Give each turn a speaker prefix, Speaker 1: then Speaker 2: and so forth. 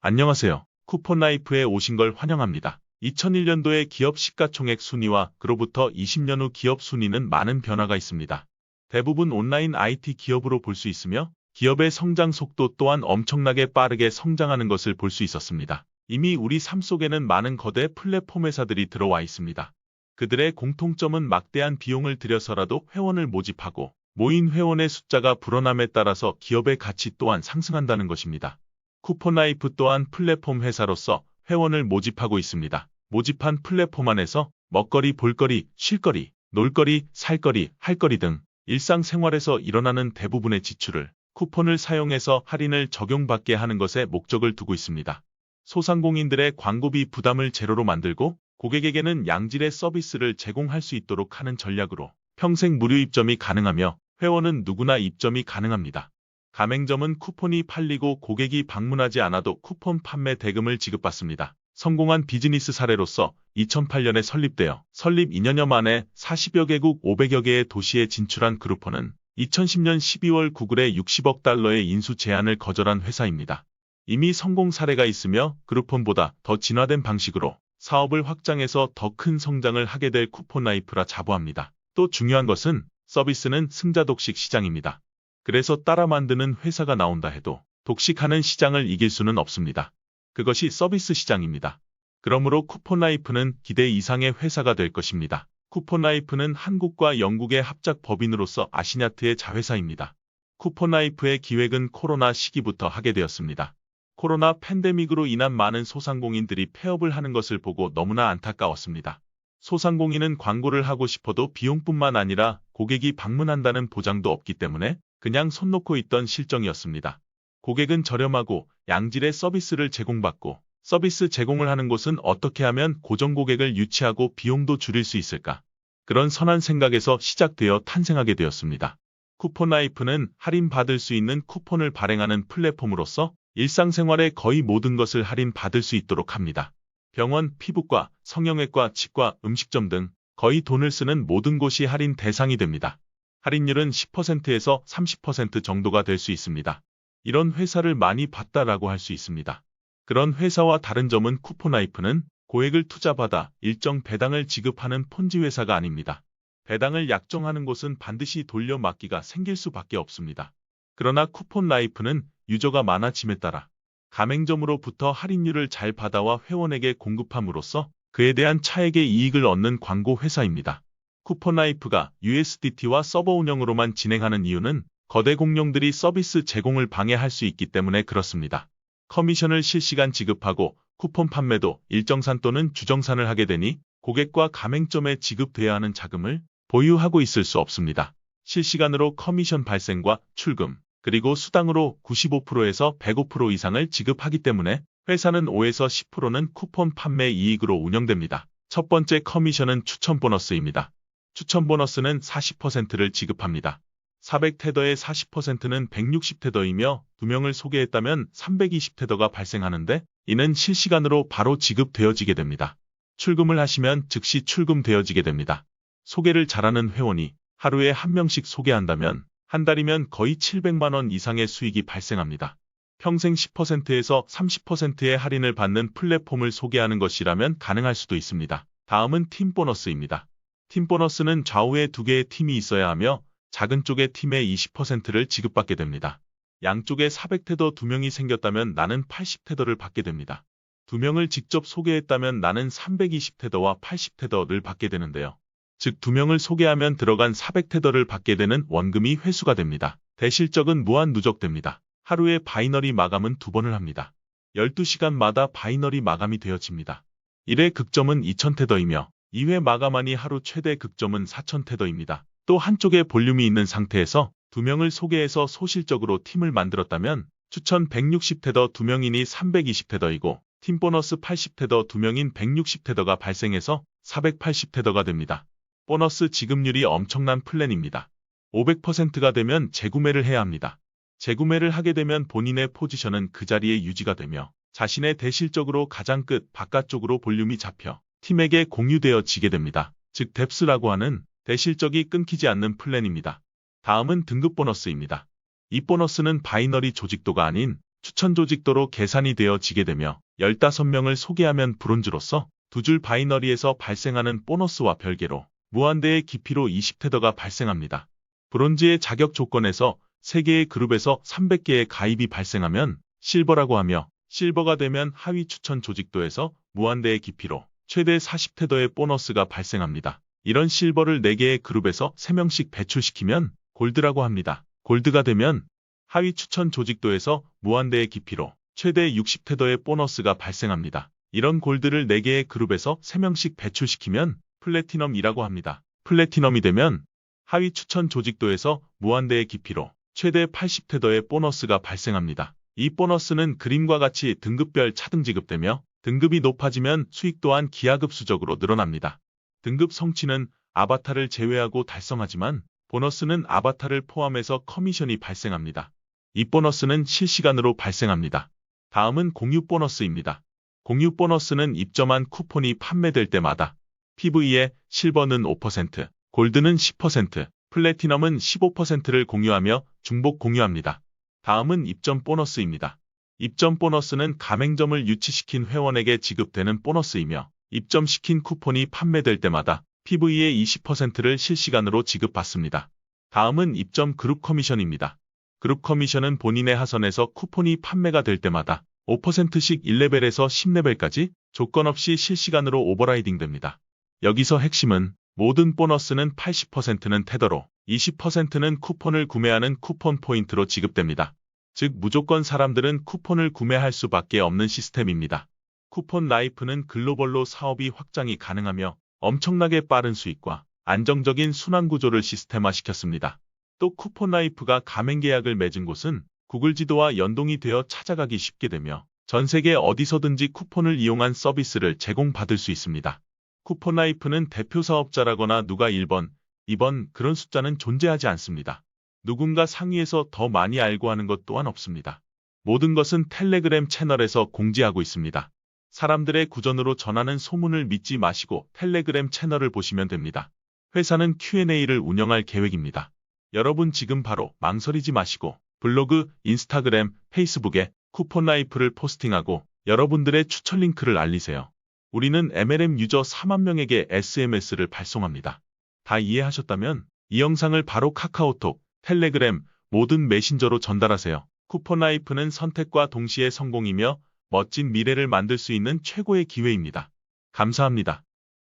Speaker 1: 안녕하세요. 쿠폰라이프에 오신 걸 환영합니다. 2001년도의 기업 시가총액 순위와 그로부터 20년 후 기업 순위는 많은 변화가 있습니다. 대부분 온라인 IT 기업으로 볼 수 있으며 기업의 성장 속도 또한 엄청나게 빠르게 성장하는 것을 볼 수 있었습니다. 이미 우리 삶 속에는 많은 거대 플랫폼 회사들이 들어와 있습니다. 그들의 공통점은 막대한 비용을 들여서라도 회원을 모집하고 모인 회원의 숫자가 불어남에 따라서 기업의 가치 또한 상승한다는 것입니다. 쿠폰라이프 또한 플랫폼 회사로서 회원을 모집하고 있습니다. 모집한 플랫폼 안에서 먹거리, 볼거리, 쉴거리, 놀거리, 살거리, 할거리 등 일상생활에서 일어나는 대부분의 지출을 쿠폰을 사용해서 할인을 적용받게 하는 것에 목적을 두고 있습니다. 소상공인들의 광고비 부담을 제로로 만들고 고객에게는 양질의 서비스를 제공할 수 있도록 하는 전략으로 평생 무료 입점이 가능하며 회원은 누구나 입점이 가능합니다. 가맹점은 쿠폰이 팔리고 고객이 방문하지 않아도 쿠폰 판매 대금을 지급받습니다. 성공한 비즈니스 사례로서 2008년에 설립되어 설립 2년여 만에 40여 개국 500여 개의 도시에 진출한 그루폰은 2010년 12월 구글의 60억 달러의 인수 제안을 거절한 회사입니다. 이미 성공 사례가 있으며 그루폰보다 더 진화된 방식으로 사업을 확장해서 더 큰 성장을 하게 될 쿠폰라이프라 자부합니다. 또 중요한 것은 서비스는 승자 독식 시장입니다. 그래서 따라 만드는 회사가 나온다 해도 독식하는 시장을 이길 수는 없습니다. 그것이 서비스 시장입니다. 그러므로 쿠폰라이프는 기대 이상의 회사가 될 것입니다. 쿠폰라이프는 한국과 영국의 합작 법인으로서 아시냐트의 자회사입니다. 쿠폰라이프의 기획은 코로나 시기부터 하게 되었습니다. 코로나 팬데믹으로 인한 많은 소상공인들이 폐업을 하는 것을 보고 너무나 안타까웠습니다. 소상공인은 광고를 하고 싶어도 비용뿐만 아니라 고객이 방문한다는 보장도 없기 때문에 그냥 손 놓고 있던 실정이었습니다. 고객은 저렴하고 양질의 서비스를 제공받고 서비스 제공을 하는 곳은 어떻게 하면 고정 고객을 유치하고 비용도 줄일 수 있을까? 그런 선한 생각에서 시작되어 탄생하게 되었습니다. 쿠폰라이프는 할인받을 수 있는 쿠폰을 발행하는 플랫폼으로서 일상생활의 거의 모든 것을 할인받을 수 있도록 합니다. 병원, 피부과, 성형외과, 치과, 음식점 등 거의 돈을 쓰는 모든 곳이 할인 대상이 됩니다. 할인율은 10%에서 30% 정도가 될 수 있습니다. 이런 회사를 많이 봤다라고 할 수 있습니다. 그런 회사와 다른 점은 쿠폰라이프는 고액을 투자받아 일정 배당을 지급하는 폰지 회사가 아닙니다. 배당을 약정하는 곳은 반드시 돌려막기가 생길 수밖에 없습니다. 그러나 쿠폰라이프는 유저가 많아짐에 따라 가맹점으로부터 할인율을 잘 받아와 회원에게 공급함으로써 그에 대한 차액의 이익을 얻는 광고 회사입니다. 쿠폰라이프가 USDT와 서버 운영으로만 진행하는 이유는 거대 공룡들이 서비스 제공을 방해할 수 있기 때문에 그렇습니다. 커미션을 실시간 지급하고 쿠폰 판매도 일정산 또는 주정산을 하게 되니 고객과 가맹점에 지급돼야 하는 자금을 보유하고 있을 수 없습니다. 실시간으로 커미션 발생과 출금, 그리고 수당으로 95%에서 105% 이상을 지급하기 때문에 회사는 5에서 10%는 쿠폰 판매 이익으로 운영됩니다. 첫 번째 커미션은 추천 보너스입니다. 추천 보너스는 40%를 지급합니다. 400테더의 40%는 160테더이며 2명을 소개했다면 320테더가 발생하는데 이는 실시간으로 바로 지급되어지게 됩니다. 출금을 하시면 즉시 출금되어지게 됩니다. 소개를 잘하는 회원이 하루에 한 명씩 소개한다면 한 달이면 거의 700만 원 이상의 수익이 발생합니다. 평생 10%에서 30%의 할인을 받는 플랫폼을 소개하는 것이라면 가능할 수도 있습니다. 다음은 팀 보너스입니다. 팀 보너스는 좌우에 2개의 팀이 있어야 하며 작은 쪽의 팀에 20%를 지급받게 됩니다. 양쪽에 400테더 2명이 생겼다면 나는 80테더를 받게 됩니다. 2명을 직접 소개했다면 나는 320테더와 80테더를 받게 되는데요. 즉 2명을 소개하면 들어간 400테더를 받게 되는 원금이 회수가 됩니다. 대실적은 무한 누적됩니다. 하루에 바이너리 마감은 2번을 합니다. 12시간마다 바이너리 마감이 되어집니다. 1회 극점은 2000테더이며 2회 마감하니 하루 최대 극점은 4000테더입니다. 또 한쪽에 볼륨이 있는 상태에서 2명을 소개해서 소실적으로 팀을 만들었다면 추천 160테더 2명이니 320테더이고 팀 보너스 80테더 2명인 160테더가 발생해서 480테더가 됩니다. 보너스 지급률이 엄청난 플랜입니다. 500%가 되면 재구매를 해야 합니다. 재구매를 하게 되면 본인의 포지션은 그 자리에 유지가 되며 자신의 대실적으로 가장 끝 바깥쪽으로 볼륨이 잡혀 팀에게 공유되어지게 됩니다. 즉 뎁스라고 하는 대실적이 끊기지 않는 플랜입니다. 다음은 등급 보너스입니다. 이 보너스는 바이너리 조직도가 아닌 추천 조직도로 계산이 되어지게 되며 15명을 소개하면 브론즈로서 두 줄 바이너리에서 발생하는 보너스와 별개로 무한대의 깊이로 20테더가 발생합니다. 브론즈의 자격 조건에서 3개의 그룹에서 300개의 가입이 발생하면 실버라고 하며 실버가 되면 하위 추천 조직도에서 무한대의 깊이로 최대 40테더의 보너스가 발생합니다. 이런 실버를 4개의 그룹에서 3명씩 배출시키면 골드라고 합니다. 골드가 되면 하위 추천 조직도에서 무한대의 깊이로 최대 60테더의 보너스가 발생합니다. 이런 골드를 4개의 그룹에서 3명씩 배출시키면 플래티넘이라고 합니다. 플래티넘이 되면 하위 추천 조직도에서 무한대의 깊이로 최대 80테더의 보너스가 발생합니다. 이 보너스는 그림과 같이 등급별 차등 지급되며 등급이 높아지면 수익 또한 기하급수적으로 늘어납니다. 등급 성취는 아바타를 제외하고 달성하지만 보너스는 아바타를 포함해서 커미션이 발생합니다. 이 보너스는 실시간으로 발생합니다. 다음은 공유 보너스입니다. 공유 보너스는 입점한 쿠폰이 판매될 때마다 PVE 실버는 5%, 골드는 10%, 플래티넘은 15%를 공유하며 중복 공유합니다. 다음은 입점 보너스입니다. 입점 보너스는 가맹점을 유치시킨 회원에게 지급되는 보너스이며 입점시킨 쿠폰이 판매될 때마다 PV의 20%를 실시간으로 지급받습니다. 다음은 입점 그룹 커미션입니다. 그룹 커미션은 본인의 하선에서 쿠폰이 판매가 될 때마다 5%씩 1레벨에서 10레벨까지 조건 없이 실시간으로 오버라이딩 됩니다. 여기서 핵심은 모든 보너스는 80%는 테더로 20%는 쿠폰을 구매하는 쿠폰 포인트로 지급됩니다. 즉 무조건 사람들은 쿠폰을 구매할 수밖에 없는 시스템입니다. 쿠폰 라이프는 글로벌로 사업이 확장이 가능하며 엄청나게 빠른 수익과 안정적인 순환 구조를 시스템화시켰습니다. 또 쿠폰 라이프가 가맹 계약을 맺은 곳은 구글 지도와 연동이 되어 찾아가기 쉽게 되며 전 세계 어디서든지 쿠폰을 이용한 서비스를 제공받을 수 있습니다. 쿠폰 라이프는 대표 사업자라거나 누가 1번, 2번 그런 숫자는 존재하지 않습니다. 누군가 상위에서 더 많이 알고 하는 것 또한 없습니다. 모든 것은 텔레그램 채널에서 공지하고 있습니다. 사람들의 구전으로 전하는 소문을 믿지 마시고 텔레그램 채널을 보시면 됩니다. 회사는 Q&A를 운영할 계획입니다. 여러분 지금 바로 망설이지 마시고 블로그, 인스타그램, 페이스북에 쿠폰 라이프를 포스팅하고 여러분들의 추천 링크를 알리세요. 우리는 MLM 유저 4만 명에게 SMS를 발송합니다. 다 이해하셨다면 이 영상을 바로 카카오톡, 텔레그램, 모든 메신저로 전달하세요. 쿠폰 라이프는 선택과 동시에 성공이며 멋진 미래를 만들 수 있는 최고의 기회입니다. 감사합니다.